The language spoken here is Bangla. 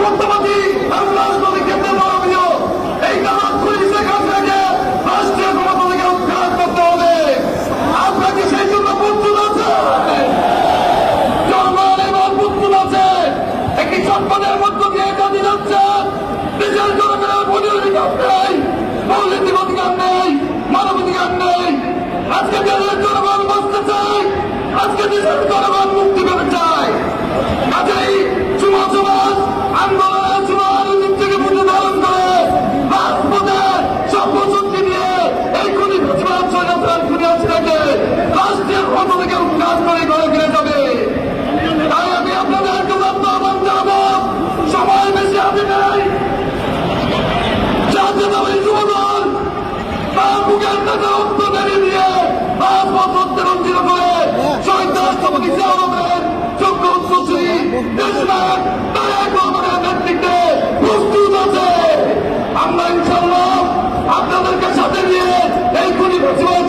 বর্তমানে রাজনৈতিক ক্ষেত্রে মানবীয় এই কারণ পুলিশে কাছে রেখে রাষ্ট্রীয় ক্ষমতা থেকে উৎখাত করতে হবে। আপনাকে সেই জন্য প্রস্তুত আছে, জনগণ এবার প্রস্তুত আছে। একটি সম্পদের মধ্য দিয়ে কাজে যাচ্ছেন, দেশের জনগণের অধিকার নেই, মৌলিক অধিকার নেই, মানবাধিকার নেই। আজকে দেশের জনগণ বাঁচতে চাই, আজকে দেশের জনগণ মুক্তি পেতে চায়। কাজেই যুব সমাজ আন্দোলনের যুব থেকে বুঝে ধারণ করে রাজপথে সর্বশক্তি দিয়ে এই খুনি প্রতিবাদ খুনি আসিটাকে রাষ্ট্রীয় ক্ষমতা থেকে উৎখাত করে ঘরে ফিরে যাবে। তাই আমি আপনাদেরকে আহ্বান জানাবো, সময় বেশি হাতে নেই। জাতীয়তাবাদী যুবদল তার বুকের টাকা রক্ত বেরিয়ে দিয়ে রাজপথ রঞ্জিত করে শহীদ রাষ্ট্রপতি জিয়াউর রহমানের যোগ্য উত্তরসূরি দেশনায়ক তারেক রহমানের নেতৃত্বে প্রস্তুত আছে। আমরা ইনশাল্লাহ আপনাদেরকে সাথে নিয়ে এই খুনি প্রতিবাদ